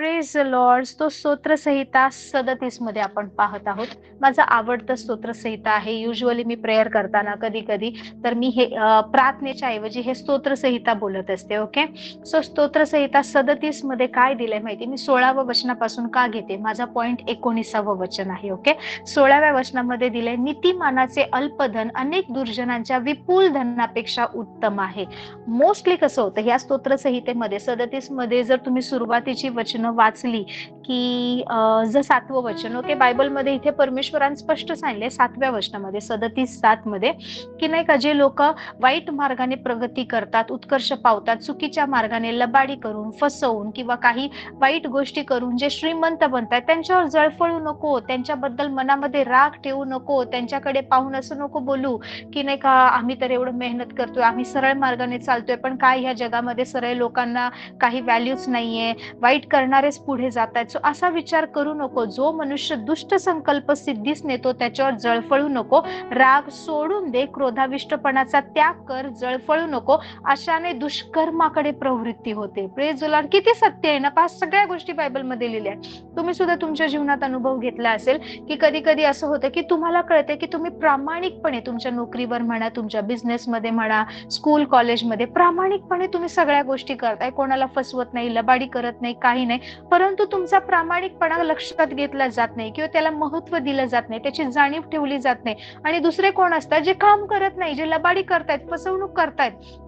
Praise the Lord. तो स्तोत्रसंहिता 37 मध्ये आपण पाहत आहोत. माझं आवडतं स्तोत्रसंहिता आहे. युजली मी प्रेयर करताना कधी कधी तर मी हे प्रार्थनेच्या ऐवजी हे स्तोत्रसंहिता बोलत असते. ओके, सो स्तोत्रसंहिता 37 मध्ये काय दिलंय माहिती? मी 16व्या वचनापासून का घेते? माझा पॉइंट 19वा वचन आहे. ओके, 16व्या वचनामध्ये दिलंय, नीतिमानाचे अल्पधन अनेक दुर्जनांच्या विपुल धनापेक्षा उत्तम आहे. मोस्टली कसं होतं या स्तोत्रसंहितेमध्ये 37 मध्ये जर तुम्ही सुरुवातीची वचनं वाचली की जर 7वं वचन, ओके, बायबलमध्ये इथे परमेश्वराने स्पष्ट सांगितले 7व्या वचनामध्ये 37:7 मध्ये की नाही का, जे लोक वाईट मार्गाने प्रगती करतात, उत्कर्ष पावतात, चुकीच्या मार्गाने लबाडी करून, फसवून किंवा काही वाईट गोष्टी करून जे श्रीमंत बनतात, त्यांच्यावर जळफळू नको, त्यांच्याबद्दल मनामध्ये राग ठेवू नको, त्यांच्याकडे पाहून असं नको बोलू की नाही का आम्ही तर एवढं मेहनत करतोय, आम्ही सरळ मार्गाने चालतोय, पण काय ह्या जगामध्ये सरळ लोकांना काही व्हॅल्यूच नाहीये, वाईट करणारेच पुढे जात आहेत. सो असा विचार करू नको. जो मनुष्य दुष्ट संकल्प सिद्धीस नेतो त्याच्यावर जळफळू नको, राग सोडून दे, क्रोधाविष्टपणाचा त्याग कर, जळफळू नको, अशाने दुष्कर्माकडे प्रवृत्ती होते. Praise the Lord. किती सत्य आहे ना, पाच सगळ्या गोष्टी बायबलमध्ये लिहिल्या. तुम्ही सुद्धा तुमच्या जीवनात अनुभव घेतला असेल की कधी कधी असं होतं की तुम्हाला कळते की तुम्ही प्रामाणिकपणे तुमच्या नोकरीवर म्हणा, तुमच्या बिझनेसमध्ये म्हणा, स्कूल कॉलेजमध्ये प्रामाणिकपणे तुम्ही सगळ्या गोष्टी करताय, कोणाला फसवत नाही, लबाडी करत नाही, काही नाही, परंतु तुमचा प्रामाणिकपणा लक्षात घेतला जात नाही किंवा त्याला महत्व दिलं जात नाही, त्याची जाणीव ठेवली जात नाही. आणि दुसरे कोण असतात जे काम करत नाही, जे लबाडी करतायत, फसवणूक करतायत,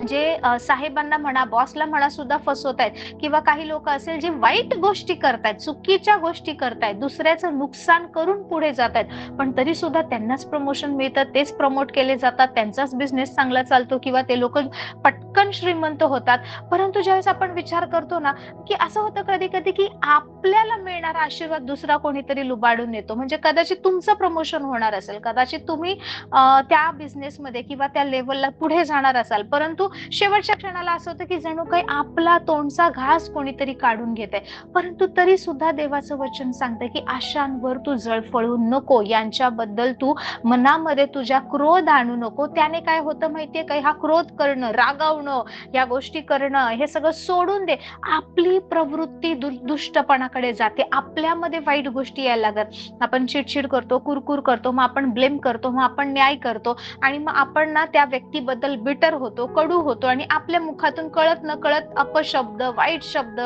जे साहेबांना म्हणा, बॉसला म्हणा सुद्धा फसवतायत, किंवा काही लोक असेल जे वाईट गोष्टी करतायत, चुकीच्या गोष्टी करतायत, दुसऱ्याचं नुकसान करून पुढे जात आहेत, पण तरी सुद्धा त्यांनाच प्रमोशन मिळतं, तेच प्रमोट केले जातात, त्यांचाच बिझनेस चांगला चालतो किंवा ते लोक पटकन श्रीमंत होतात. परंतु ज्यावेळेस आपण विचार करतो ना की असं होतं कधी कधी की आपल्याला मिळणारा आशीर्वाद दुसरा कोणीतरी लुबाडून येतो. म्हणजे कदाचित तुमचं प्रमोशन होणार असेल, कदाचित तुम्ही त्या बिझनेसमध्ये किंवा त्या लेवलला पुढे जाणार असाल, परंतु शेवटच्या क्षणाला असं होतं की जणू काही आपला तोंडचा घास कोणीतरी काढून घेत आहे. परंतु तरी सुद्धा देवाचं वचन सांगतं की आशांवर तू जळफळू नको, यांच्याबद्दल तू मनामध्ये तुझ्या क्रोध आणू नको. त्याने काय होतं माहितीये का? हा क्रोध करणं, रागावणं, या गोष्टी करणं, हे सगळं सोडून दे. आपली प्रवृत्ती दुष्टपणाकडे जाते, आपल्यामध्ये वाईट गोष्टी यायला लागतात. आपण चिडचिड करतो, कुरकुर करतो, मग आपण ब्लेम करतो, मग आपण न्याय करतो, आणि मग आपण ना त्या व्यक्तीबद्दल बिटर होतो, कडू होतो, आणि आपल्या मुखातून कळत न कळत अपशब्द, वाईट शब्द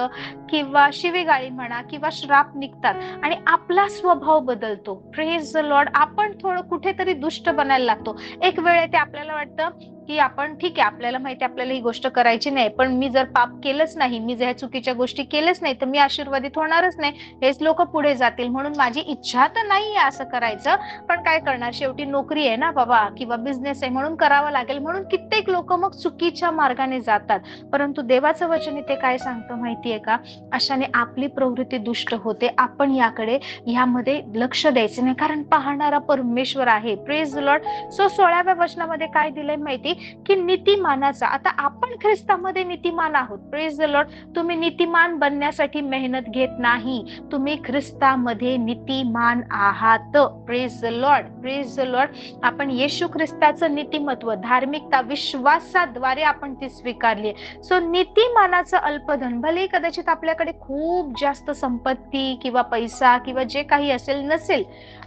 किंवा शिवीगाळी म्हणा किंवा श्राप निघतात आणि आपला स्वभाव बदलतो. Praise the Lord. आपण थोडं कुठेतरी दुष्ट बनायला लागतो. एक वेळ येते आपल्याला वाटतं की आपण ठीक आहे, आपल्याला माहिती आपल्याला ही गोष्ट करायची नाही, पण मी जर पाप केलंच नाही, मी जर चुकीच्या गोष्टी केल्याच नाही, तर मी आशीर्वादित होणारच नाही, हेच लोक पुढे जातील, म्हणून माझी इच्छा तर नाहीये असं करायचं, पण काय करणार, शेवटी नोकरी आहे ना बाबा किंवा बिझनेस आहे म्हणून करावं लागेल, म्हणून कित्येक लोक मग चुकीच्या मार्गाने जातात. परंतु देवाचं वचन इथे काय सांगतं माहितीये का? अशाने आपली प्रवृत्ती दुष्ट होते. आपण यामध्ये लक्ष द्यायचं नाही, कारण पाहणारा परमेश्वर आहे. Praise the Lord. सो 16व्या वचनामध्ये काय दिलंय माहिती की नीतिमानाचा. आता आपण ख्रिस्तामध्ये नीतिमान आहोत. Praise the Lord. तुम्ही नीतिमान बनण्यासाठी मेहनत घेत नाही, तुम्ही ख्रिस्तामध्ये नीतिमान आहात. Praise the Lord. Praise the Lord. आपण येशू ख्रिस्ताचं नीतिमत्व, धार्मिकता विश्वासाद्वारे आपण ती स्वीकारली. सो नीतिमानाचं अल्पधन, भले कदाचित आपल्याकडे खूप जास्त संपत्ती किंवा पैसा किंवा जे काही असेल नसेल,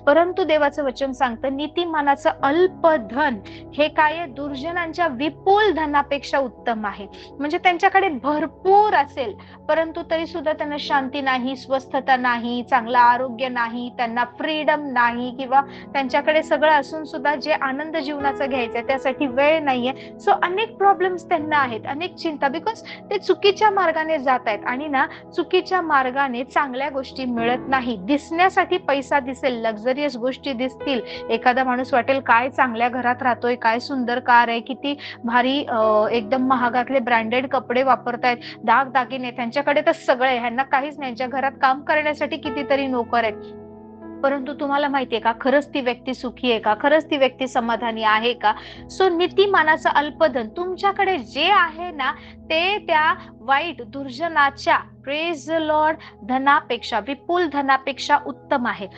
परंतु देवाचं वचन सांगतं नीतिमानाचं अल्पधन हे काय, दुर्जनांच्या विपुल धनापेक्षा उत्तम आहे. म्हणजे त्यांच्याकडे भरपूर असेल परंतु तरी सुद्धा त्यांना शांती नाही, स्वस्थता नाही, चांगलं आरोग्य नाही, त्यांना फ्रीडम नाही, किंवा त्यांच्याकडे सगळं असून सुद्धा जे आनंद जीवनाचा घ्यायचा त्यासाठी वेळ नाहीये. सो अनेक प्रॉब्लेम्स त्यांना आहेत, अनेक चिंता, बिकॉज ते चुकीच्या मार्गाने जात आहेत, आणि ना चुकीच्या मार्गाने चांगल्या गोष्टी मिळत नाही. दिसण्यासाठी पैसा दिसेल, लक्झरियस गोष्टी दिसतील, एखादा माणूस वाटेल काय चांगल्या घरात राहतोय, काय सुंदर कार आहे, किती भारी एकदम महागातले ब्रँडेड कपडे वापरतायत, दाग दागिने, त्यांच्याकडे तर सगळे, ह्यांना काहीच नाही, ज्या घरात काम करण्यासाठी कितीतरी नोकर आहेत. परंतु तुम्हाला माहितीये का, खरंच ती व्यक्ती सुखी आहे का? खरंच ती व्यक्ती समाधानी आहे का? सो नीतिमानाचं अल्पधन, तुमच्याकडे जे आहे ना ते त्या वाईट दुर्जनाच्या, प्रेज द लॉर्ड, धनापेक्षा, विपुल धनापेक्षा उत्तम आहे.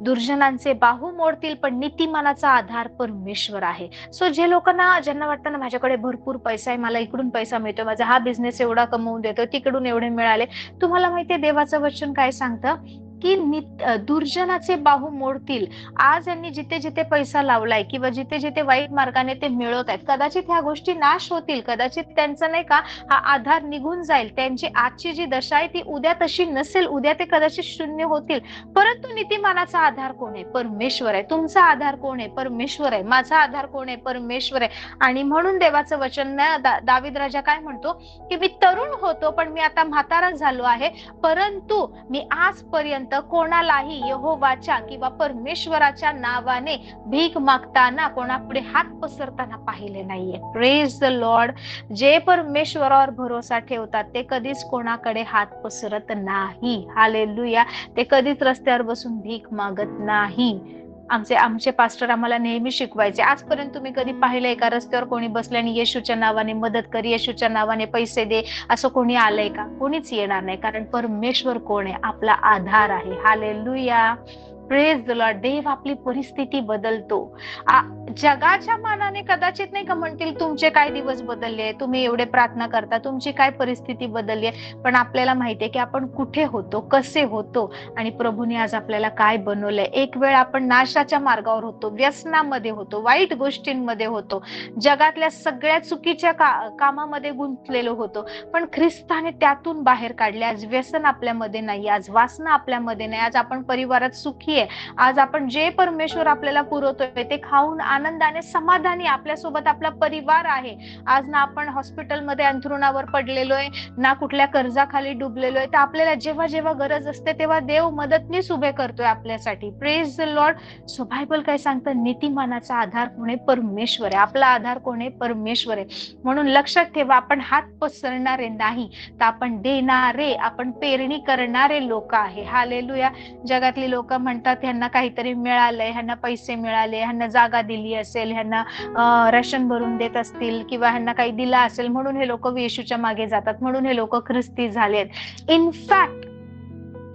दुर्जनांचे बाहू मोडतील, पण नीतिमानाचा आधार परमेश्वर आहे. सो जे लोकांना, ज्यांना वाटतं ना माझ्याकडे भरपूर पैसा आहे, मला इकडून पैसा मिळतो, माझा हा बिझनेस एवढा कमवून देतो, तिकडून एवढे मिळाले, तुम्हाला माहितीये देवाचं वचन काय सांगतं की दुर्जनाचे बाहू मोडतील. आज यांनी जिथे जिथे पैसा लावलाय किंवा जिथे जिथे वाईट मार्गाने ते मिळवत आहेत, कदाचित ह्या गोष्टी नाश होतील, कदाचित त्यांचं नाही का हा आधार निघून जाईल, त्यांची आजची जी दशा आहे ती उद्या तशी नसेल, उद्या ते कदाचित शून्य होतील. परंतु नीतिमानाचा आधार कोण आहे? परमेश्वर आहे. तुमचा आधार कोण आहे? परमेश्वर आहे. माझा आधार कोण आहे? परमेश्वर आहे. आणि म्हणून देवाचं वचन दावीद राजा काय म्हणतो की मी तरुण होतो पण मी आता म्हातारा झालो आहे, परंतु मी आजपर्यंत कोणालाही यहोवाच्या किंवा परमेश्वराच्या नावाने भीक मागताना, कोणापुढे हात पसरताना पाहिले नाहीये. Praise the Lord. जे परमेश्वरावर भरोसा ठेवतात ते कधीच कोणाकडे हात पसरत नाही. हालेलुया. ते कधीच रस्त्यावर बसून भीक मागत नाही. आमचे पास्टर आम्हाला नेहमी शिकवायचे. आजपर्यंत तुम्ही कधी पाहिलंय का रस्त्यावर कोणी बसले आणि येशूच्या नावाने मदत कर, येशूच्या नावाने पैसे दे, असं कोणी आलंय का? कोणीच येणार नाही. कारण परमेश्वर कोण आहे? आपला आधार आहे. हालेलुया. Praise the Lord. देव आपली परिस्थिती बदलतो. जगाच्या मानाने कदाचित नाही का म्हणतील तुमचे काय दिवस बदलले, तुम्ही एवढे प्रार्थना करता, तुमची काय परिस्थिती बदलली आहे, पण आपल्याला माहितीये की आपण कुठे होतो, कसे होतो आणि प्रभूने आज आपल्याला काय बनवलंय. एक वेळ आपण नाशाच्या मार्गावर होतो, व्यसनामध्ये होतो, वाईट गोष्टींमध्ये होतो, जगातल्या सगळ्या चुकीच्या कामामध्ये गुंतलेलो होतो, पण ख्रिस्ताने त्यातून बाहेर काढले. आज व्यसन आपल्यामध्ये नाही, आज वासना आपल्यामध्ये नाही, आज आपण परिवारात सुखी आहे, आज आपण जे परमेश्वर आपल्याला पुरवतोय ते खाऊन आनंदाने समाधानी, आपल्यासोबत आपला परिवार आहे. आज ना आपण हॉस्पिटलमध्ये अंथरुणावर पडलेलोय, ना कुठल्या कर्जाखाली डुबलेलोय, तर आपल्याला जेव्हा जेव्हा गरज असते तेव्हा देव मदतनीस उभे करतोय आपल्यासाठी. Praise the Lord. So Bible काय सांगतं? नीतिमानाचा आधार कोण आहे? परमेश्वर आहे. आपला आधार कोण आहे? परमेश्वर आहे. म्हणून लक्षात ठेवा, आपण हात पसरणारे नाही, तर आपण देणारे, आपण पेरणी करणारे लोक आहे. हालेलुया. जगातली लोक म्हणतात ह्यांना काहीतरी मिळालंय, ह्यांना पैसे मिळाले, ह्यांना जागा दिली असेल, ह्यांना रेशन भरून देत असतील किंवा ह्यांना काही दिला असेल म्हणून हे लोक येशूच्या मागे जातात, म्हणून हे लोक ख्रिस्ती झालेत. इनफॅक्ट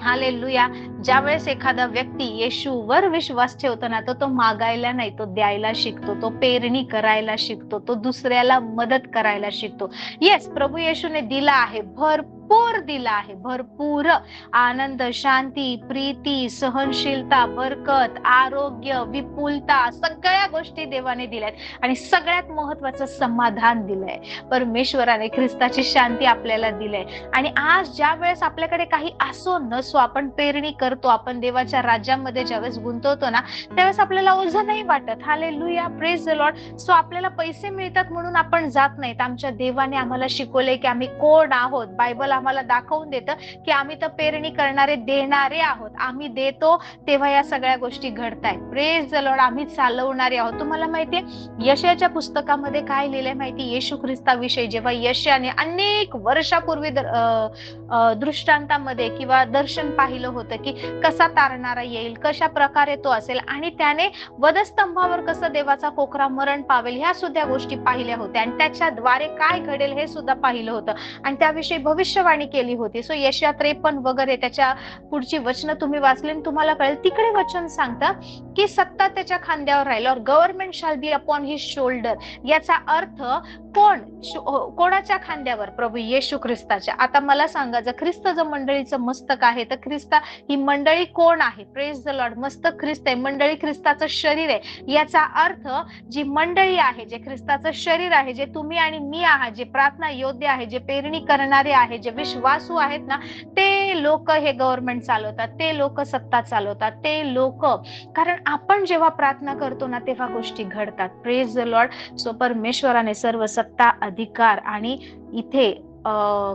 हालेलुया, ज्या वेळेस एखादा व्यक्ती येशूवर विश्वास ठेवतो ना, तो मागायला नाही, तो द्यायला शिकतो, तो पेरणी करायला शिकतो, तो दुसऱ्याला मदत करायला शिकतो. येस, प्रभू येशूने दिला आहे, भरपूर दिला आहे, भरपूर आनंद, शांती, प्रीती, सहनशीलता, बरकत, आरोग्य, विपुलता, सगळ्या गोष्टी देवाने दिल्यात आणि सगळ्यात महत्वाचं समाधान दिलंय. परमेश्वराने ख्रिस्ताची शांती आपल्याला दिलंय. आणि आज ज्या वेळेस आपल्याकडे काही असो नसो, आपण पेरणी करतो, आपण देवाच्या राज्यामध्ये ज्यावेळेस गुंतवतो ना, त्यावेळेस आपल्याला ओझं नाही वाटत. Hallelujah. Praise the Lord. So आपल्याला पैसे मिळतात म्हणून आपण जात नाहीत. आमच्या देवाने आम्हाला शिकवले की आम्ही कोण आहोत. बायबल आम्हाला दाखवून देतं की आम्ही तर पेरणी करणारे, देणारे आहोत. आम्ही देतो तेव्हा या सगळ्या गोष्टी घडतायत. Praise the Lord. आम्ही चालवणारे आहोत. तुम्हाला माहितीये यशाच्या पुस्तकामध्ये काय लिहिलंय माहिती? येशू ख्रिस्ताविषयी जेव्हा यशाने अनेक वर्षापूर्वी दृष्टांतामध्ये किंवा दर्शन पाहिलं होतं की कसा तारणारा येईल, कशा प्रकारे तो असेल आणि त्याने वधस्तंभावर कसं देवाचा कोकरा मरण पावेल, ह्या सुद्धा गोष्टी पाहिल्या होत्या आणि त्याच्याद्वारे काय घडेल हे सुद्धा पाहिलं होतं आणि त्याविषयी भविष्यवाणी केली होती. सो यशया 53 वगैरे त्याच्या पुढची वचनं तुम्ही वाचली तुम्हाला कळेल. तिकडे वचन सांगतं की सत्ता त्याच्या खांद्यावर राहील, और government shall be upon his shoulder. याचा अर्थ कोणाच्या खांद्यावर? प्रभू येशू ख्रिस्ताच्या. आता मला सांगा, जर ख्रिस्त जर मंडळीचं मस्तक आहे तर ख्रिस्त ही मंडळी कोण आहे? Praise the Lord. मस्तक ख्रिस्त आहे, मंडळी ख्रिस्ताचं शरीर आहे. याचा अर्थ जी मंडळी आहे, जे ख्रिस्ताचं शरीर आहे, जे तुम्ही आणि मी आहात, जे प्रार्थना योद्धे आहे, जे पेरणी करणारे आहे, जे विश्वासू आहेत ना, ते लोक हे गव्हर्नमेंट चालवतात, ते लोक सत्ता चालवतात, ते लोक. कारण आपण जेव्हा प्रार्थना करतो ना तेव्हा गोष्टी घडतात. Praise the Lord. सो परमेश्वराने सर्व सत्ता, अधिकार आणि इथे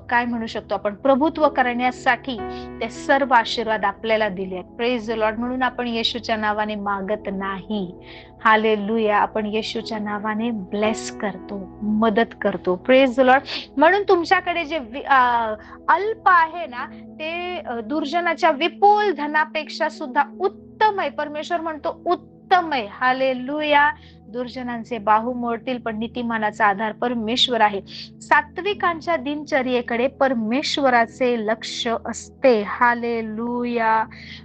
काय म्हणू शकतो आपण, प्रभुत्व करण्यासाठी ते सर्व आशीर्वाद आपल्याला दिले आहेत. Praise the Lord. म्हणून आपण येशूच्या नावाने मागत नाही. हालेलुया. आपण येशूच्या नावाने ब्लेस करतो, मदत करतो. Praise the Lord. म्हणून तुमच्याकडे जे अल्प आहे ना, ते दुर्जनाच्या विपुल धनापेक्षा सुद्धा उत्तम आहे. परमेश्वर म्हणतो उत्तम आहे. हालेलुया. दुर्जनांचे बाहू मोडतील, पण नीतिमानाचा आधार परमेश्वर आहे. सात्विकांच्या दिनचर्येकडे परमेश्वराचे लक्ष असते. Hallelujah.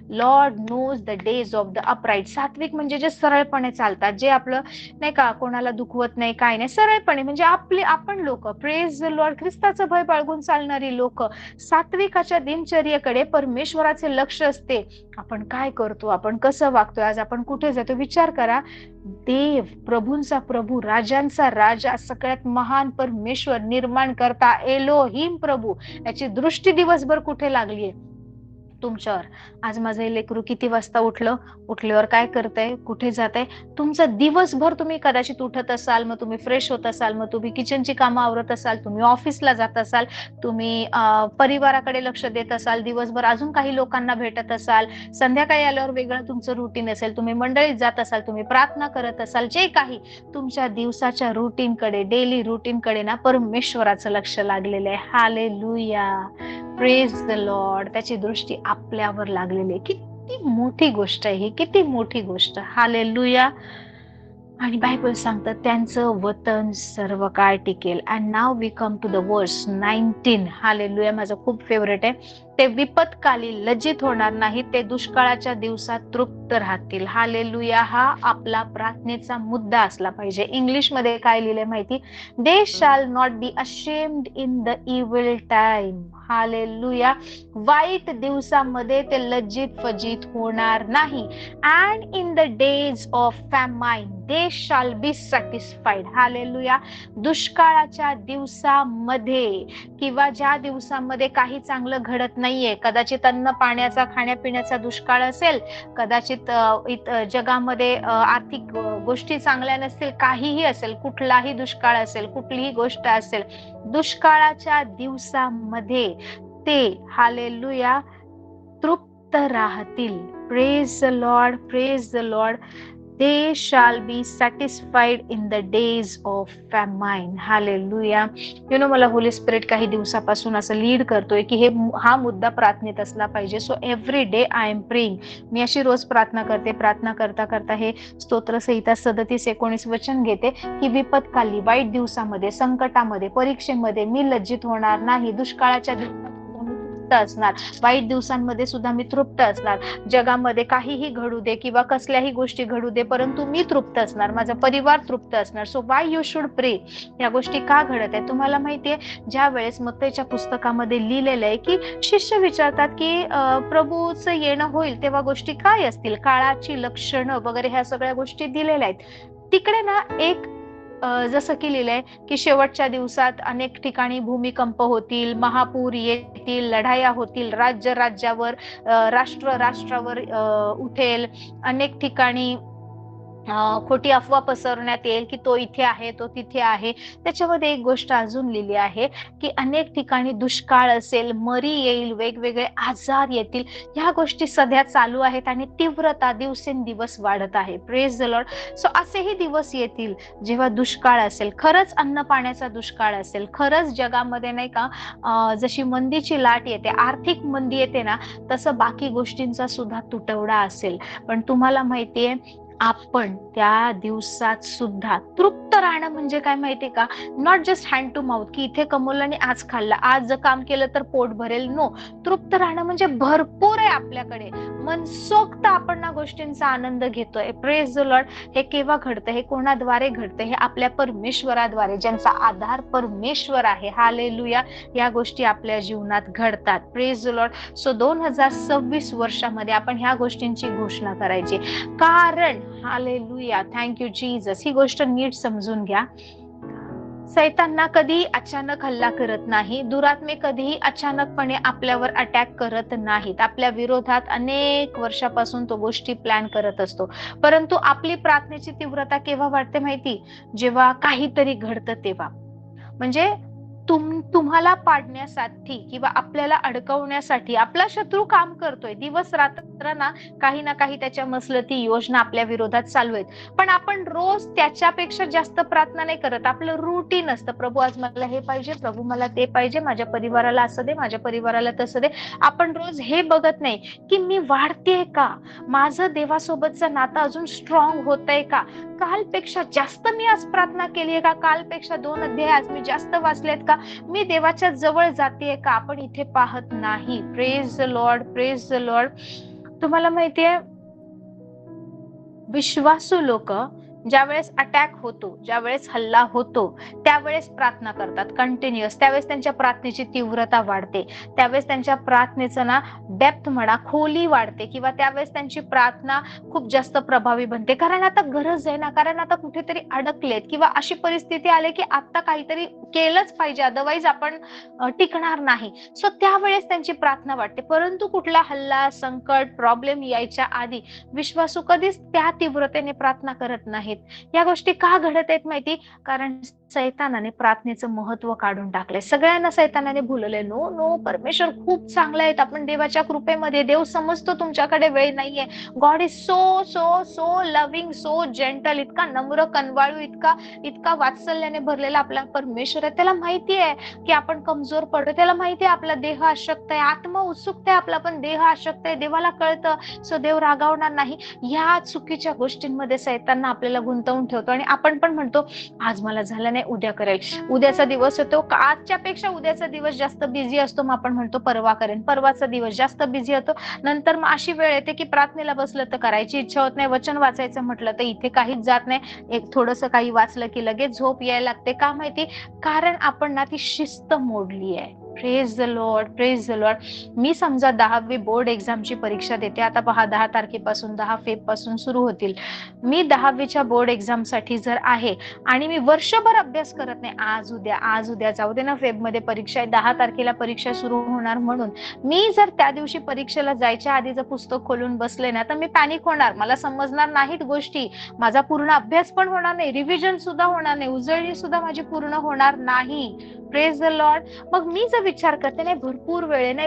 Lord knows the days of the upright. सात्विक म्हणजे जे सरळपणे चालतात, जे आपलं नाही का कोणाला दुखवत नाही, काय नाही, सरळपणे म्हणजे आपण लोक, प्रेज द लॉर्ड, ख्रिस्ताचं भय बाळगून चालणारी लोक. सात्विकाच्या दिनचर्येकडे परमेश्वराचे लक्ष असते. आपण काय करतो, आपण कसं वागतोय, आज आपण कुठे जातो, विचार करा. देव, प्रभूंचा प्रभू, राजांचा राजा, सगळ्यात महान परमेश्वर, निर्माण करता एलोहिम प्रभू, याची दृष्टी दिवसभर कुठे लागलीये? तुमच्यावर. आज माझं लेकरू किती वाजता उठल्यावर काय करतंय, कुठे जात आहे, तुमचं दिवसभर तुम्ही कदाचित उठत असाल, मग तुम्ही फ्रेश होत असाल, मग तुम्ही किचनची कामं आवरत असाल, तुम्ही ऑफिसला जात असाल, तुम्ही परिवाराकडे लक्ष देत असाल, दिवसभर अजून काही लोकांना भेटत असाल, संध्याकाळी आल्यावर वेगळं तुमचं रुटीन असेल, तुम्ही मंडळीत जात असाल, तुम्ही प्रार्थना करत असाल, जे काही तुमच्या दिवसाच्या रुटीनकडे, डेली रुटीनकडे ना परमेश्वराचं लक्ष लागलेलं आहे. हालेलुया. Praise the Lord. त्याची दृष्टी आपल्यावर लागलेली आहे. किती मोठी गोष्ट आहे ही, किती मोठी गोष्ट. हालेलुया. आणि बायबल सांगतात त्यांचं वतन सर्व काळ टिकेल. And now we come to the verse 19. Hallelujah. माझं खूप फेवरेट आहे. ते विपत्काली लज्जित होणार नाही, ते दुष्काळाच्या दिवसात तृप्त राहतील. हालेलुया. हा आपला प्रार्थनेचा मुद्दा असला पाहिजे. इंग्लिश मध्ये काय लिहिलंय माहिती? They shall not be ashamed in the evil time. Hallelujah. वाईट दिवसामध्ये ते लज्जित फजित होणार नाही. And in the days of famine they shall be satisfied. Hallelujah. दुष्काळाच्या दिवसामध्ये किंवा ज्या दिवसामध्ये काही चांगलं घडत नाहीये, कदाचित अन्न पाण्याचा, खाण्यापिण्याचा दुष्काळ असेल, कदाचित जगामध्ये आर्थिक गोष्टी चांगल्या नसतील, काहीही असेल, कुठलाही दुष्काळ असेल, कुठलीही गोष्ट असेल, दुष्काळाच्या दिवसामध्ये ते हालेलुया तृप्त राहतील. Praise the Lord. Praise the Lord. They shall be satisfied in the days of famine. Hallelujah. मला होली स्पिरिट काही दिवसापासून असं लीड करतोय की हा मुद्दा प्रार्थनेत असला पाहिजे. So every day I am praying. मी अशी रोज प्रार्थना करते. प्रार्थना करता करता हे स्तोत्रसंहिता 37:19 वचन घेते की विपत्काली, वाईट दिवसामध्ये, संकटामध्ये, परीक्षेमध्ये मी लज्जित होणार नाही. दुष्काळाच्या दिवसात असणार, वाईट दिवसांमध्ये सुद्धा मी तृप्त असणार. जगामध्ये काहीही घडू दे किंवा कसल्याही गोष्टी घडू दे, परंतु मी तृप्त असणार, माझा परिवार तृप्त असणार. सो वाय यू शुड प्रे. या गोष्टी का घडत आहेत तुम्हाला माहितीये? ज्या वेळेस मत्तईच्या पुस्तकामध्ये लिहिलेलं आहे की शिष्य विचारतात की प्रभूचं येणं होईल तेव्हा गोष्टी काय असतील, काळाची लक्षणं वगैरे ह्या सगळ्या गोष्टी दिलेल्या आहेत. तिकडे ना एक जसं की लिहिलंय की शेवटच्या दिवसात अनेक ठिकाणी भूमिकंप होतील, महापूर येतील, लढाया होतील, राज्य राज्यावर, राष्ट्र राष्ट्रावर उठेल, अनेक ठिकाणी खोटी अफवा पसरवण्यात येईल की तो इथे आहे, तो तिथे आहे. त्याच्यामध्ये एक गोष्ट अजून लिहिली आहे की अनेक ठिकाणी दुष्काळ असेल, मरी येईल, वेगवेगळे आजार येतील. ह्या गोष्टी सध्या चालू आहेत आणि तीव्रता दिवसेंदिवस वाढत आहे. Praise the Lord. सो असेही दिवस येतील जेव्हा दुष्काळ असेल, खरंच अन्न पाण्याचा दुष्काळ असेल, खरंच जगामध्ये नाही का जशी मंदीची लाट येते, आर्थिक मंदी येते ना, तसं बाकी गोष्टींचा सुद्धा तुटवडा असेल. पण तुम्हाला माहितीये आपण त्या दिवसात सुद्धा तृप्त राहणं म्हणजे काय माहितीये का? Not just hand to mouth की इथे कमवलं आणि आज खाल्लं, आज जर काम केलं तर पोट भरेल. नो. तृप्त राहणं म्हणजे भरपूर आहे आपल्याकडे, मनसोक्त आपण ना गोष्टींचा आनंद घेतोय. Praise the Lord. हे केव्हा घडतं? हे कोणाद्वारे घडतं? हे आपल्या परमेश्वराद्वारे, ज्यांचा आधार परमेश्वर आहे. हालेलुया. या गोष्टी आपल्या जीवनात घडतात. Praise the Lord. सो 2026 वर्षामध्ये आपण ह्या गोष्टींची घोषणा करायची. कारण हालेलुया, थँक यू जीसस. ही गोष्ट नीट समजून घ्या. सैतान कधी अचानक हल्ला करत नाही. दुरात्मे कधीही अचानकपणे आपल्यावर अटॅक करत नाहीत. आपल्या विरोधात अनेक वर्षापासून तो गोष्टी प्लॅन करत असतो. परंतु आपली प्रार्थनेची तीव्रता केव्हा वाढते माहिती? जेव्हा काहीतरी घडतं तेव्हा. म्हणजे तुम्हाला पाडण्यासाठी किंवा आपल्याला अडकवण्यासाठी आपला शत्रू काम करतोय. दिवस रात्र ना काही त्याच्या मसलती योजना आपल्या विरोधात चालू आहेत. पण आपण रोज त्याच्यापेक्षा जास्त प्रार्थना नाही करत. आपलं रुटीन असतं, प्रभू आज मला हे पाहिजे, प्रभू मला ते पाहिजे, माझ्या परिवाराला असं दे, माझ्या परिवाराला तसं दे. आपण रोज हे बघत नाही की मी वाढतेय का, माझं देवासोबतचं नातं अजून स्ट्रॉंग होतंय का, कालपेक्षा जास्त मी आज प्रार्थना केली आहे का, कालपेक्षा 2 अध्याय आज मी जास्त वाचलेत का, मी देवाच्या जवळ जातेय का, आपण इथे पाहत नाही. Praise the Lord, praise the Lord. तुम्हाला माहितीये, विश्वासू लोक ज्यावेळेस अटॅक होतो, ज्यावेळेस हल्ला होतो, त्यावेळेस प्रार्थना करतात कंटिन्युअस. त्यावेळेस त्यांच्या प्रार्थनेची तीव्रता वाढते, त्यावेळेस त्यांच्या प्रार्थनेचं ना डेप्थ म्हणा, खोली वाढते, किंवा त्यावेळेस त्यांची प्रार्थना खूप जास्त प्रभावी बनते. कारण आता गरज आहे ना, कारण आता कुठेतरी अडकलेत, किंवा अशी परिस्थिती आली की आता काहीतरी केलंच पाहिजे, अदरवाईज आपण टिकणार नाही. सो त्यावेळेस त्यांची प्रार्थना वाढते. परंतु कुठला हल्ला, संकट, प्रॉब्लेम यायच्या आधी विश्वासू कधीच त्या तीव्रतेने प्रार्थना करत नाहीत. या गोष्टी का घडत आहेत माहिती? कारण सैतानाने प्रार्थनेचं महत्व काढून टाकले. सगळ्यांना सैतानाने भुलले. नो नो, परमेश्वर खूप चांगले आहेत, आपण देवाच्या कृपेमध्ये, देव समजतो तुमच्याकडे वेळ नाहीये. God is so so so loving, so gentle, इतका नम्र, कनवाळू, इतका वात्सल्याने भरलेला आपला परमेश्वर आहे. त्याला माहिती आहे की आपण कमजोर पडतो, त्याला माहिती आहे आपला देह अशक्त आहे, आत्मा उत्सुक आहे आपला, पण देह अशक्त आहे, देवाला कळतं. सो देव रागावणार नाही. या चुकीच्या गोष्टींमध्ये सैतान आपल्याला गुंतवून ठेवतो, आणि आपण पण म्हणतो आज मला झालं नाही, उद्या करेल. उद्याचा दिवस होतो, आजच्या पेक्षा उद्याचा दिवस जास्त बिझी असतो, मग आपण म्हणतो परवा करेन. परवाचा दिवस जास्त बिझी होतो. नंतर मग अशी वेळ येते की प्रार्थनेला बसलं तर करायची इच्छा होत नाही, वचन वाचायचं म्हटलं तर इथे काहीच जात नाही. एक थोडस काही वाचलं की लगेच झोप यायला लागते. का माहिती? कारण आपण ना ती शिस्त मोडली आहे. Praise the Lord, praise the Lord. मी समजा 10वी बोर्ड एक्झामची परीक्षा देते. आता पहा, 10 तारखेपासून 10 फेब पासून सुरू होतील. मी 10वीच्या बोर्ड एक्झाम साठी जर आहे आणि मी वर्षभर अभ्यास करत नाही, आज उद्या जाऊ दे ना, फेब मध्ये परीक्षा आहे, 10 तारखेला परीक्षा सुरू होणार म्हणून मी जर त्या दिवशी परीक्षेला जायच्या आधी जर पुस्तक खोलून बसले ना, तर मी पॅनिक होणार. मला समजणार नाहीत गोष्टी, माझा पूर्ण अभ्यास पण होणार नाही, रिव्हिजन सुद्धा होणार नाही, उजळणी सुद्धा माझी पूर्ण होणार नाही. Praise the Lord. मग मी जर विचार करते नाही भरपूर वेळ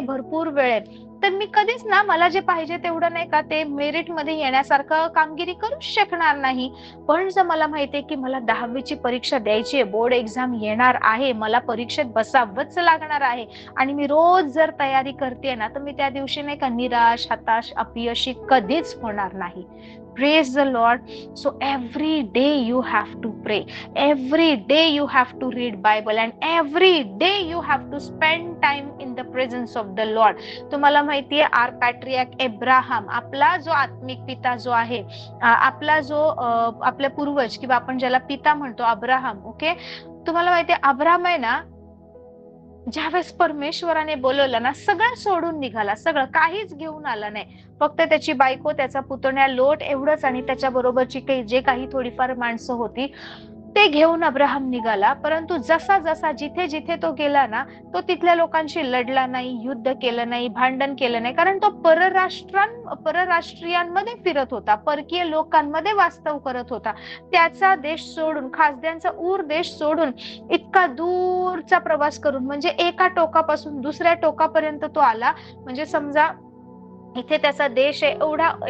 आहे, तर मी कधीच ना मला जे पाहिजे तेवढं नाही का ते मेरिट मध्ये येण्यासारखं कामगिरी करू शकणार नाही. पण जर मला माहितीये की मला 10वीची परीक्षा द्यायची आहे, बोर्ड एक्झाम येणार आहे, मला परीक्षेत बसावंच लागणार आहे, आणि मी रोज जर तयारी करते ना, तर मी त्या दिवशी नाही का निराश, हताश, अपयशी कधीच होणार नाही. Praise the Lord. So every day you have to pray, every day you have to read Bible, and every day you have to spend time in the presence of the Lord. तुम्हाला माहितीये, R पॅट्रियाक Abraham, आपला जो आत्मिक पिता जो आहे, आपला जो आपले पूर्वज, किंवा आपण ज्याला पिता म्हणतो, अब्राहम. ओके, तुम्हाला माहितीये अब्राहम आहे ना, ज्यावेळेस परमेश्वराने बोलवलं ना, सगळं सोडून निघाला, सगळं काहीच घेऊन आला नाही, फक्त त्याची बायको, त्याचा पुतण्या लोट एवढंच, आणि त्याच्या बरोबरची जे काही थोडीफार माणसं होती ते घेऊन अब्राहम निघाला. परंतु जसा जसा जिथे जिथे तो गेला ना, तो तिथल्या लोकांशी लढला नाही, युद्ध केलं नाही, भांडण केलं नाही, कारण तो परराष्ट्रीयांमध्ये फिरत होता, परकीय लोकांमध्ये वास्तव करत होता. त्याचा देश सोडून, खासद्यांचा ऊर देश सोडून, इतका दूरचा प्रवास करून, म्हणजे एका टोकापासून दुसऱ्या टोकापर्यंत तो आला. म्हणजे समजा इथे त्याचा देश आहे,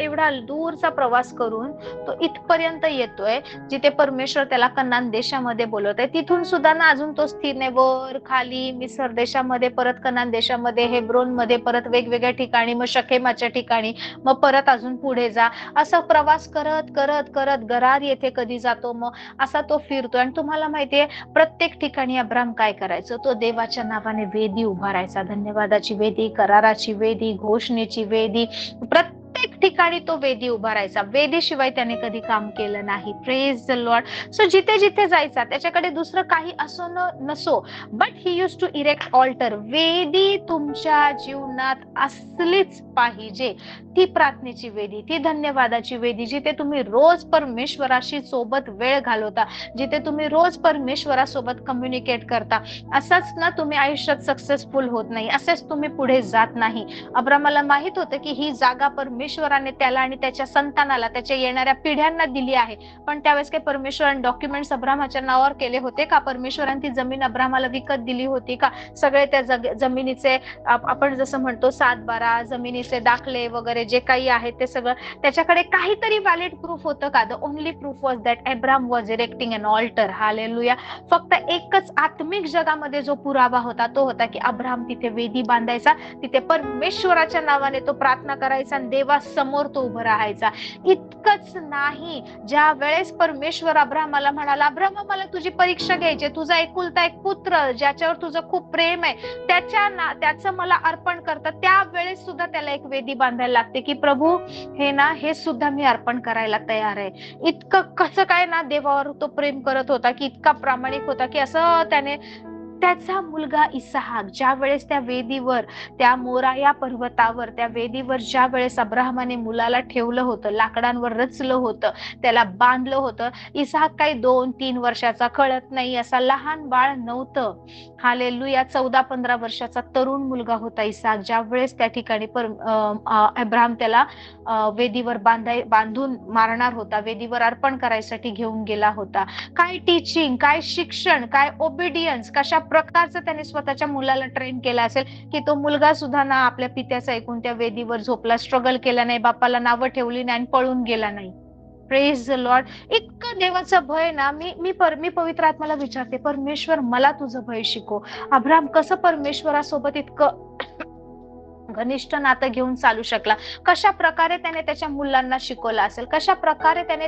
एवढा दूरचा प्रवास करून तो इथपर्यंत येतोय, जिथे परमेश्वर त्याला कनान देशामध्ये बोलवतोय. तिथून सुद्धा ना अजून तो स्थिर नाही, वर खाली, मिसर देशामध्ये, परत कनान देशामध्ये, हेब्रोन मध्ये, परत वेगवेगळ्या ठिकाणी, मग शकेमाच्या ठिकाणी, मग परत अजून पुढे जा, असा प्रवास करत करत करत गरार येथे कधी जातो, मग असा तो फिरतोय. आणि तुम्हाला माहितीये, प्रत्येक ठिकाणी अब्राम काय करायचं, तो देवाच्या नावाने वेदी उभारायचा, धन्यवादाची वेदी, कराराची वेदी, घोषणेची वेदी, प्रत्येक ठिकाणी तो वेदी उभारायचा. वेदीशिवाय त्याने कधी काम केलं नाही. Praise the Lord. सो जिथे जिथे जायचा, त्याच्याकडे दुसरं काही असो नसो, but he use to erect altar. वेदी तुमच्या जीवनात असलीच पाहिजे. ती प्रार्थनेची वेदी, ती धन्यवादाची वेदी, जिथे तुम्ही रोज परमेश्वराशी सोबत वेळ घालवता, जिथे तुम्ही रोज परमेश्वरासोबत कम्युनिकेट करता. असंच ना तुम्ही आयुष्यात सक्सेसफुल होत नाही, असेच तुम्ही पुढे जात नाही. अब्रामाला माहित होतं की ही जागा परमेश्वराने त्याला आणि त्याच्या संतानाला, त्याच्या येणाऱ्या पिढ्यांना दिली आहे. पण त्यावेळेस काही परमेश्वराने डॉक्युमेंट्स अब्रामाच्या नावावर केले होते का? परमेश्वराने ती जमीन अब्रामाला विकत दिली होती का? सगळे त्या जमिनीचे, आपण जसं म्हणतो 7/12 जमिनीचे दाखले वगैरे जे काही आहे ते सगळं, त्याच्याकडे काहीतरी व्हॅलिड प्रूफ होतं का? The only proof was that Abram was erecting an altar. Hallelujah. फक्त एकच आत्मिक जगामध्ये जो पुरावा होता तो होता की अब्राम तिथे वेदी बांधायचा, तिथे परमेश्वराच्या नावाने तो प्रार्थना करायचा आणि देवा समोर तो उभं राहायचा. इतकंच नाही, ज्या वेळेस परमेश्वर अब्राहमाला म्हणाला, अब्राहमा मला तुझी परीक्षा घ्यायची, तुझा एकुलता एक पुत्र ज्याच्यावर तुझं खूप प्रेम आहे त्याचं मला अर्पण करतं, त्यावेळेस सुद्धा त्याला एक वेदी बांधायला लागते की प्रभू हे सुद्धा मी अर्पण करायला तयार आहे. इतकं कसं काय ना देवावर तो प्रेम करत होता की इतका प्रामाणिक होता की असं त्याने त्याचा मुलगा इसाहाक ज्या वेळेस त्या वेदीवर, त्या मोराया पर्वतावर, त्या वेदीवर ज्या वेळेस अब्राहमाने मुलाला ठेवलं होतं, लाकडांवर रचलं होतं, त्याला बांधलं होतं, इसाहाक काही 2-3 वर्षाचा, कळत नाही असा लहान बाळ नव्हतं. हालेलुया. 14-15 वर्षाचा तरुण मुलगा होता इसाहाक. ज्या वेळेस त्या ठिकाणी अब्राहम त्याला वेदीवर बांधून मारणार होता, वेदीवर अर्पण करायसाठी घेऊन गेला होता. काय टीचिंग, काय शिक्षण, काय ओबिडियन्स, कशा प्रकारचं त्याने स्वतःच्या मुलाला ट्रेन केलं असेल की तो मुलगा सुद्धा ना आपल्या पित्याचं ऐकून त्या वेदीवर झोपला, स्ट्रगल केला नाही, बापाला नावं ठेवली नाही आणि पळून गेला नाही. Praise the Lord. इतकं देवाचं भय ना, मी पवित्र आत्म्याला विचारते, परमेश्वर मला तुझं भय शिकव. अब्राहम कसं परमेश्वरासोबत इतकं घनिष्ठ नातं घेऊन चालू शकला, कशा प्रकारे त्याने त्याच्या मुलांना शिकवलं असेल, कशा प्रकारे त्याने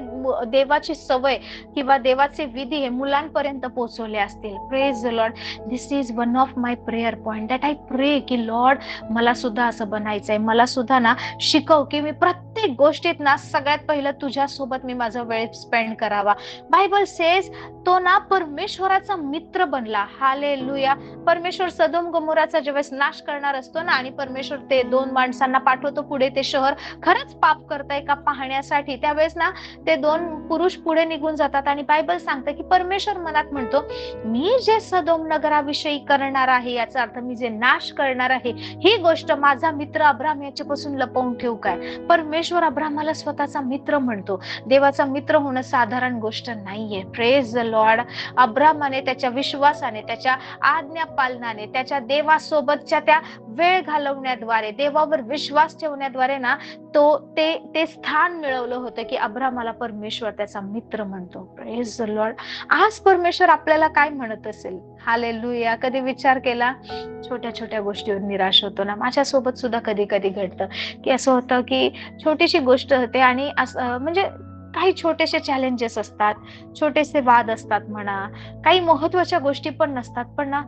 देवाची सवय किंवा देवाचे विधी हे मुलांपर्यंत पोहोचवले असतील. Praise the Lord. This is one of my prayer point that I प्रे की लॉर्ड मला सुद्धा असं बनायचंय, मला सुद्धा ना शिकव की मी प्रत्येक गोष्टीत ना सगळ्यात पहिलं तुझ्यासोबत मी माझा वेळ स्पेंड करावा. बायबल सेज तो ना परमेश्वराचा मित्र बनला. हालेलुया. परमेश्वर सदोम गमोराचा ज्यावेळेस नाश करणार असतो ना आणि परमेश्वर ते 2 माणसांना पाठवतो पुढे ते शहर खरंच पाप करताय का पाहण्यासाठी, त्यावेळेस ना ते 2 पुरुष पुढे निघून जातात आणि बायबल सांगतं की परमेश्वर मनात म्हणतो मी जे सदोम नगराविषयी करणार आहे, याचा अर्थ मी जे नाश करणार आहे, ही गोष्ट माझा मित्र अब्राहम याच्यापासून लपवून ठेवू काय. परमेश्वर अब्राहमाला स्वतःचा मित्र म्हणतो. देवाचा मित्र होणं साधारण गोष्ट नाहीये. Praise the Lord. अब्राहमाने त्याच्या विश्वासाने, त्याच्या आज्ञा पालनाने, त्याच्या देवासोबतच्या त्या वेळ घालवण्याद्वारे, देवावर विश्वास ठेवण्याद्वारे ना ते स्थान मिळवलं होतं की अब्राहमाला परमेश्वर त्याचा मित्र म्हणतो. Praise the Lord. आज परमेश्वर आपल्याला काय म्हणत असेल. हालेलुया. कधी विचार केला, छोट्या छोट्या गोष्टीवर निराश होतो ना. माझ्यासोबत सुद्धा कधी कधी घडतं की असं होतं की छोटीशी गोष्ट होते आणि म्हणजे काही छोटेसे चॅलेंजेस असतात, छोटेसे वाद असतात म्हणा, काही महत्वाच्या गोष्टी पण नसतात, पण ना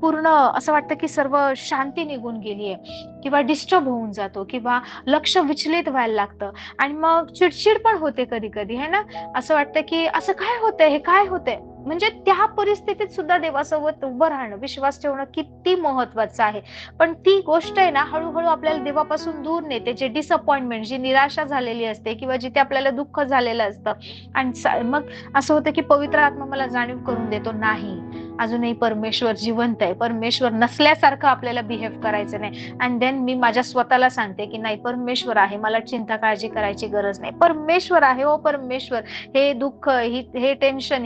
पूर्ण असं वाटतं की सर्व शांती निघून गेलीये किंवा डिस्टर्ब होऊन जातो किंवा लक्ष विचलित व्हायला लागतं आणि मग चिडचिड पण होते कधी कधी, है ना. असं वाटतं की असं काय होतंय, हे काय होतंय. म्हणजे त्या परिस्थितीत सुद्धा देवासोबत उभं राहणं, विश्वास ठेवणं किती महत्वाचं आहे. पण ती गोष्ट आहे ना हळूहळू आपल्याला देवापासून दूर नेते. जे डिसअपॉइंटमेंट, जी निराशा झालेली असते किंवा जिथे आपल्याला दुःख झालेलं असतं आणि मग असं होतं की पवित्र आत्मा मला जाणीव करून देतो, नाही अजूनही परमेश्वर जिवंत आहे. परमेश्वर नसल्यासारखं आपल्याला बिहेव करायचं नाही. अँड देन मी माझ्या स्वतःला सांगते की नाही, परमेश्वर आहे, मला चिंता काळजी करायची गरज नाही. परमेश्वर आहे. ओ परमेश्वर, हे दुःख, हे टेन्शन,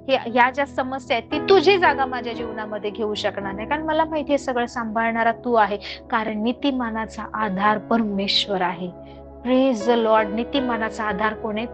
ह्या ज्या समस्या आहेत, ती तुझी जागा माझ्या जीवनामध्ये घेऊ शकणार नाही, कारण मला माहिती आहे सगळं सांभाळणारा तू आहे. कारण नीतिमानाचा आधार परमेश्वर आहे. Praise the Lord. नीतिमानाचा आधार कोण आहे?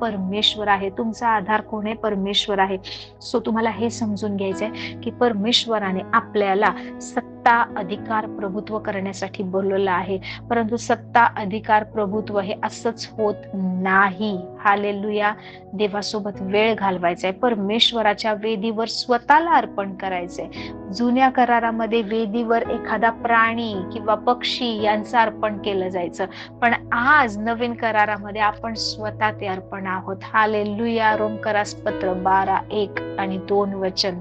परमेश्वर आहे. तुमचा आधार कोण आहे? परमेश्वर आहे. सो तुम्हाला हे समजून घ्यायचंय की परमेश्वराने आपल्याला सत्ता, अधिकार, प्रभुत्व करण्यासाठी बोलवलं आहे. परंतु सत्ता, अधिकार, प्रभुत्व हे असंच होत नाही. हालेलुया. देवासोबत वेळ घालवायचा आहे, परमेश्वराच्या वेदीवर स्वतःला अर्पण करायचंय. जुन्या करारामध्ये वेदीवर एखादा प्राणी किंवा पक्षी यांचं अर्पण केलं जायचं, पण आज नवीन करारामध्ये आपण स्वतः ते अर्पण आहोत. हालेलुया. रोमकरास पत्र 12:1-2 वचन.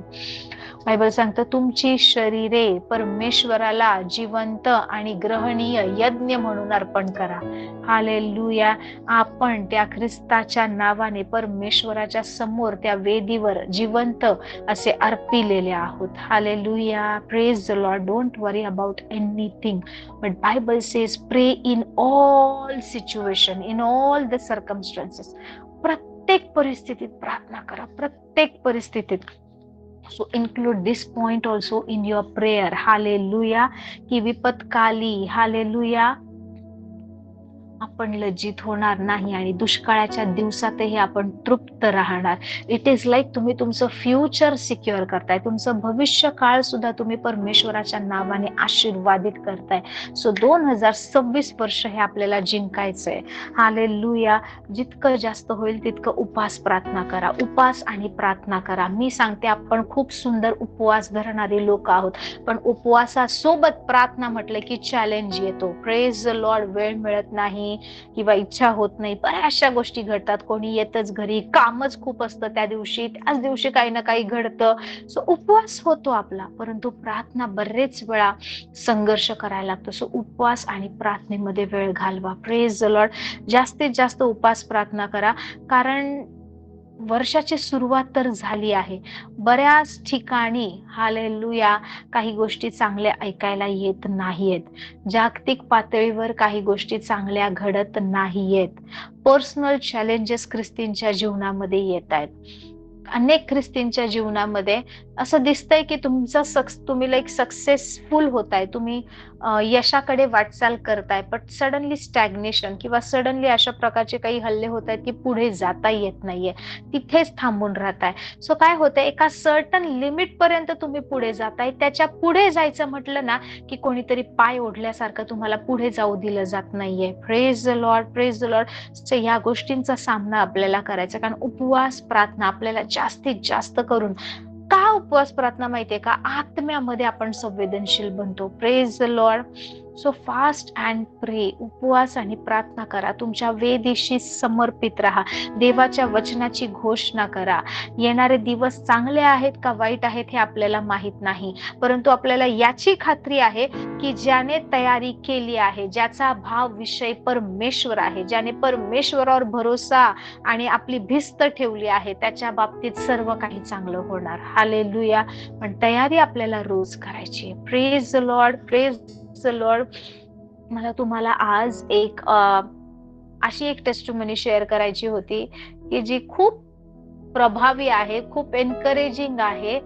बायबल सांगतं तुमची शरीरे परमेश्वराला जिवंत आणि ग्रहणीय यज्ञ म्हणून अर्पण करा. हालेलुया. आपण त्या ख्रिस्ताच्या नावाने परमेश्वराच्या समोर त्या वेदीवर जिवंत असे अर्पिलेले आहोत. Hallelujah. Praise the Lord. Don't worry about anything, but Bible says प्रे in all situation, in all the circumstances. प्रत्येक परिस्थितीत प्रार्थना करा, प्रत्येक परिस्थितीत. So include this point also in your prayer. Hallelujah. की विपत्काली, हालेलुया, आपण लज्जित होणार नाही आणि दुष्काळाच्या दिवसातही आपण तृप्त राहणार. इट इज लाईक तुम्ही तुमचं फ्युचर सिक्युअर करताय, तुमचं भविष्य काळ सुद्धा तुम्ही परमेश्वराच्या नावाने आशीर्वादित करताय. सो 2026 वर्ष हे आपल्याला जिंकायचंय. हालेलुया. जितकं जास्त होईल तितकं उपास प्रार्थना करा, उपास आणि प्रार्थना करा. मी सांगते, आपण खूप सुंदर उपवास धरणारे लोक आहोत, पण उपवासासोबत प्रार्थना म्हटलं की चॅलेंज येतो. Praise the Lord. वेळ मिळत नाही किंवा इच्छा होत नाही, बऱ्याचशा गोष्टी घडतात. कोणी येतच घरी, कामच खूप असतं त्या दिवशी, त्याच दिवशी काही ना काही घडतं. सो उपवास होतो आपला, परंतु प्रार्थना बरेच वेळा संघर्ष करायला लागतो. सो उपवास आणि प्रार्थनेमध्ये वेळ घालवा. Praise the Lord. जास्तीत जास्त उपवास प्रार्थना करा, कारण वर्षाची सुरुवात तर झाली आहे. बऱ्याच ठिकाणी हालेलुया काही गोष्टी चांगल्या ऐकायला येत नाहीयेत. जागतिक पातळीवर काही गोष्टी चांगल्या घडत नाहीयेत. पर्सनल चॅलेंजेस ख्रिस्तींच्या जीवनामध्ये येत आहेत. अनेक ख्रिस्तींच्या जीवनामध्ये असं दिसतंय की तुम्ही लाईक सक्सेसफुल होताय, तुम्ही यशाकडे वाटचाल करताय, पण सडनली स्टॅग्नेशन किंवा सडनली अशा प्रकारचे काही हल्ले होत आहेत की पुढे जाता येत नाहीये, तिथेच थांबून राहताय. सो काय होतंय, एका सर्टन लिमिट पर्यंत तुम्ही पुढे जाताय, त्याच्या पुढे जायचं म्हटलं ना की कोणीतरी पाय ओढल्यासारखं तुम्हाला पुढे जाऊ दिलं जात नाहीये. Praise the Lord, praise the Lord. So या गोष्टींचा सामना आपल्याला करायचा, कारण उपवास प्रार्थना आपल्याला जास्तीत जास्त करून का उपवास प्रार्थना माहितीये का, आत्म्यामध्ये आपण संवेदनशील बनतो. Praise the Lord. So fast and प्रे. उपवास आणि प्रार्थना करा, तुमच्या वेदीशी समर्पित राहा, देवाच्या वचनाची घोषणा करा. येणारे दिवस चांगले आहेत का वाईट आहेत हे आपल्याला माहित नाही, परंतु आपल्याला याची खात्री आहे की ज्याने तयारी केली आहे, ज्याचा भाव विषय परमेश्वर आहे, ज्याने परमेश्वरावर भरोसा आणि आपली भिस्त ठेवली आहे, त्याच्या बाबतीत सर्व काही चांगलं होणार. हालेलुया. पण तयारी आपल्याला रोज करायची. Praise the Lord, praise the Lord. मला तुम्हाला आज अशी एक टेस्टिमनी शेअर करायची होती की जी खूप प्रभावी आहे, खूप एनकरेजिंग आहे,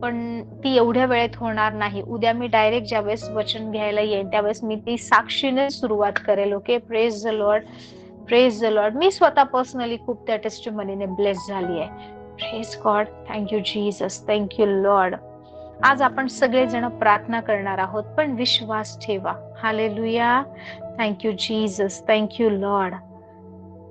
पण ती एवढ्या वेळेत होणार नाही. उद्या मी डायरेक्ट ज्यावेळेस वचन घ्यायला येईन त्यावेळेस मी ती साक्षीने सुरुवात करेल. Okay. Praise the Lord, praise the Lord. मी स्वतः पर्सनली खूप त्या टेस्टिमनीने ब्लेस झाली आहे. Praise God. Thank you Jesus, thank you Lord. आज आपण सगळेजण प्रार्थना करणार आहोत, पण विश्वास ठेवा. Hallelujah. Thank you Jesus, thank you Lord.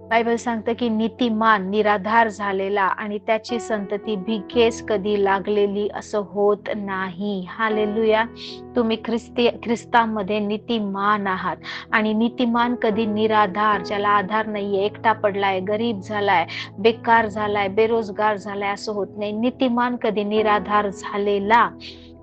Bible सांगतं की नीतिमान निराधार झालेला आणि त्याची संतती भिकेस कधी लागलेली असं होत नाही. हालेलुया. तुम्ही ख्रिस्तामध्ये नीतिमान आहात, आणि नीतिमान कधी निराधार, ज्याला आधार नाहीये, एकटा पडलाय, गरीब झालाय, बेकार झालाय, बेरोजगार झालाय असं होत नाही. नीतिमान कधी निराधार झालेला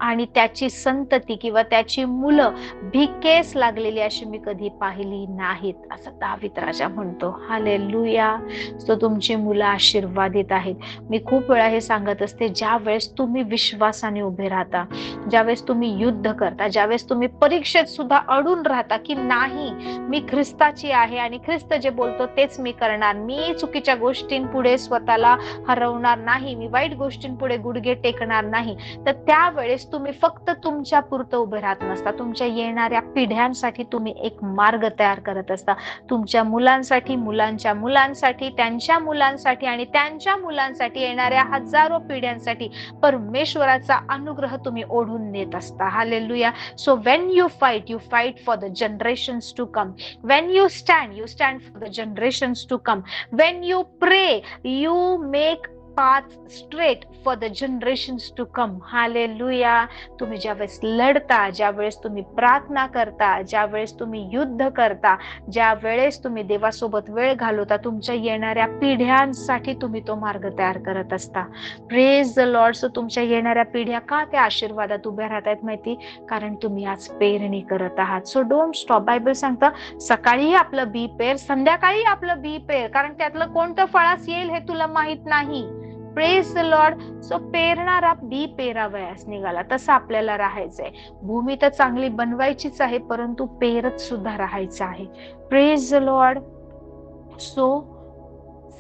आणि त्याची संतती किंवा त्याची मुलं भिकेस लागलेली अशी मी कधी पाहिली नाहीत, असं दावीद राजा म्हणतो. हालेलुया. सो तुमची मुलं आशीर्वादित आहेत. मी खूप वेळा हे सांगत असते, ज्या वेळेस तुम्ही विश्वासाने उभे राहता, ज्यावेळेस तुम्ही युद्ध करता, ज्यावेळेस तुम्ही परीक्षेत सुद्धा अडून राहता की नाही, मी ख्रिस्ताची आहे आणि ख्रिस्त जे बोलतो तेच मी करणार, मी चुकीच्या गोष्टींपुढे स्वतःला हरवणार नाही, मी वाईट गोष्टींपुढे गुडघे टेकणार नाही, तर त्यावेळेस तुम्ही फक्त तुमच्या पुरतं उभे राहत नसता, तुमच्या येणाऱ्या पिढ्यांसाठी तुम्ही एक मार्ग तयार करत असता. तुमच्या मुलांसाठी, मुलांच्या मुलांसाठी, त्यांच्या मुलांसाठी आणि त्यांच्या मुलांसाठी, येणाऱ्या हजारो पिढ्यांसाठी परमेश्वराचा अनुग्रह तुम्ही ओढून नेत असता. Hallelujah. So when you fight for the generations to come. When you stand for the generations to come. When you pray, you make path straight for the generations to come. Hallelujah. तुम्ही ज्यावेळेस लढता, ज्यावेळेस तुम्ही प्रार्थना करता, ज्यावेळेस तुम्ही युद्ध करता, ज्यावेळेस तुम्ही देवासोबत वेळ घालवता, तुमच्या येणाऱ्या पिढ्यांसाठी तुम्ही तो मार्ग तयार करत असता. Praise the Lord. सो तुमच्या येणाऱ्या पिढ्या का त्या आशीर्वादात उभ्या राहत आहेत माहिती, कारण तुम्ही आज पेरणी करत आहात. So don't stop. बायबल सांगतं, सकाळीही आपलं बी पेर, संध्याकाळी आपलं बी पेर, कारण त्यातलं कोणतं फळास येईल हे तुला माहित नाही. Praise the Lord. सो पेरणारा बी पेरावयास निघाला, तसं आपल्याला राहायचंय. भूमी तर चांगली बनवायचीच आहे, परंतु पेरत सुद्धा राहायचं आहे. Praise the Lord. सो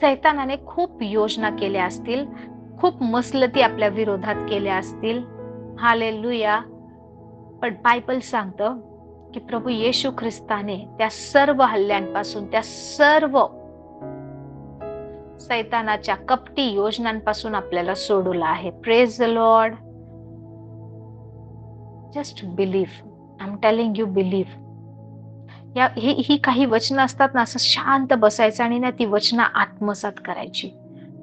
सैतानाने खूप योजना केल्या असतील, खूप मसलती आपल्या विरोधात केल्या असतील. हालेलुया. पण बायबल सांगतं की प्रभू येशू ख्रिस्ताने त्या सर्व हल्ल्यांपासून, त्या सर्व सैतानाच्या कपटी योजनांपासून आपल्याला सोडवलं आहे. Praise the Lord. Just believe. I am telling you, believe. ही काही वचनं असतात ना, असं शांत बसायचं आणि ना ती वचनं आत्मसात करायची.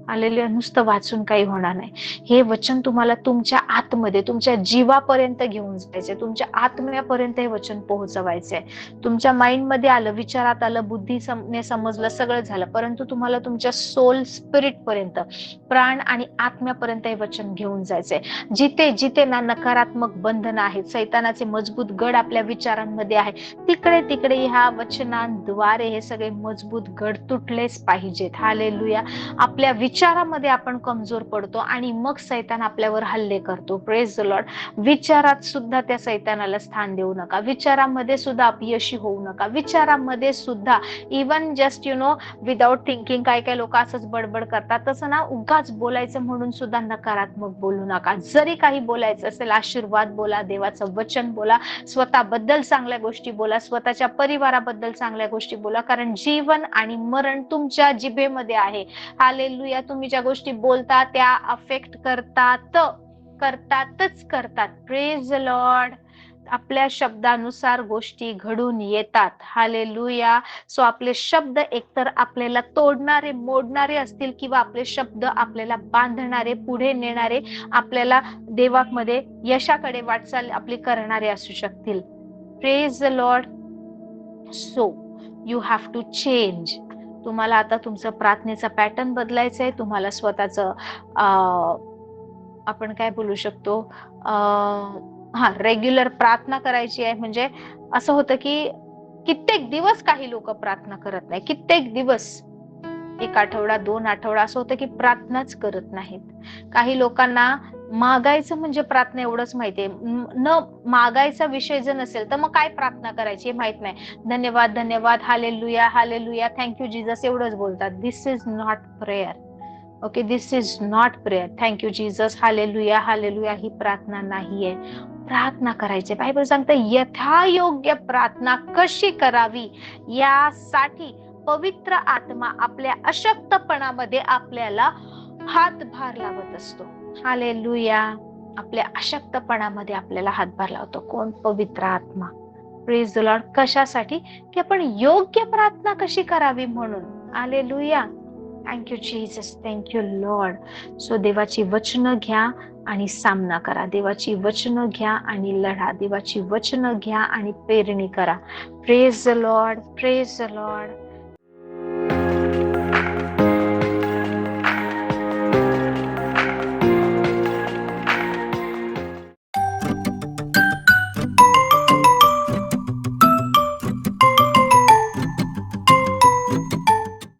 हालेलुया. नुसतं वाचून काही होणार नाही. हे वचन तुम्हाला तुमच्या आतमध्ये, तुमच्या जीवापर्यंत घेऊन जायचंय, तुमच्या आत्म्यापर्यंत हे वचन पोहोचवायचंय. तुमच्या माइंडमध्ये आलं, विचारात आलं, बुद्धीने समजलं, सगळं झालं, परंतु तुम्हाला तुमच्या सोल, स्पिरिट पर्यंत, प्राण आणि आत्म्यापर्यंत हे वचन घेऊन जायचंय. जिथे जिथे ना नकारात्मक बंधन आहेत, सैतानाचे मजबूत गड आपल्या विचारांमध्ये आहे, तिकडे तिकडे ह्या वचनांद्वारे हे सगळे मजबूत गड तुटलेच पाहिजेत. हालेलुया. आपल्या विचारामध्ये आपण कमजोर पडतो आणि मग सैतान आपल्यावर हल्ले करतो. Praise the Lord. विचारात सुद्धा त्या सैतानाला स्थान देऊ नका. विचारामध्ये सुद्धा अपयशी होऊ नका. विचारामध्ये सुद्धा इवन जस्ट विदाउट थिंकिंग, काय काय लोक असंच बडबड करतात, तसं ना उगाच बोलायचं म्हणून सुद्धा नकारात्मक बोलू नका. जरी काही बोलायचं असेल, आशीर्वाद बोला, देवाचं वचन बोला, स्वतःबद्दल चांगल्या गोष्टी बोला, स्वतःच्या परिवाराबद्दल चांगल्या गोष्टी बोला, कारण जीवन आणि मरण तुमच्या जिभेमध्ये आहे. हालेलुया. तुम्ही ज्या गोष्टी बोलता त्या अफेक्ट करतातच करतात. Praise the Lord. आपल्या शब्दानुसार गोष्टी घडून येतात. हालेलुया. सो आपले शब्द एकतर आपल्याला तोडणारे, मोडणारे असतील, किंवा आपले शब्द आपल्याला बांधणारे, पुढे नेणारे, आपल्याला देवामध्ये यशाकडे वाटचाल आपली करणारे असू शकतील. Praise the Lord. So you have to change. तुम्हाला आता तुमचं प्रार्थनेचा पॅटर्न बदलायचं आहे. तुम्हाला स्वतःचं आपण काय बोलू शकतो, रेग्युलर प्रार्थना करायची आहे. म्हणजे असं होतं की कित्येक दिवस काही लोक प्रार्थना करत नाही. कित्येक दिवस, 1 आठवडा, 2 आठवडा असं होतं की प्रार्थनाच करत नाहीत. काही लोकांना मागायचं म्हणजे प्रार्थना एवढंच माहितीये. न मागायचा विषय जर नसेल तर मग काय प्रार्थना करायची हे माहित नाही. धन्यवाद, धन्यवाद, हालेलुया, हालेलुया, थँक्यू जीसस एवढंच बोलतात. This is not prayer. Okay, this is not prayer. Thank you Jesus, hallelujah, hallelujah, ही प्रार्थना नाहीये. प्रार्थना करायची. बायबल सांगते यथायोग्य प्रार्थना कशी करावी यासाठी पवित्र आत्मा आपल्या अशक्तपणामध्ये आपल्याला हातभार लावत असतो. हालेलुया. आपल्या अशक्तपणामध्ये आपल्याला हातभार लावतो. कोण? पवित्र आत्मा. Praise the Lord. कशासाठी? की आपण योग्य प्रार्थना कशी करावी म्हणून. Hallelujah. Thank you Jesus, thank you Lord. So देवाची वचनं घ्या आणि सामना करा. देवाची वचनं घ्या आणि लढा. देवाची वचनं घ्या आणि पेरणी करा. Praise the Lord, praise the Lord.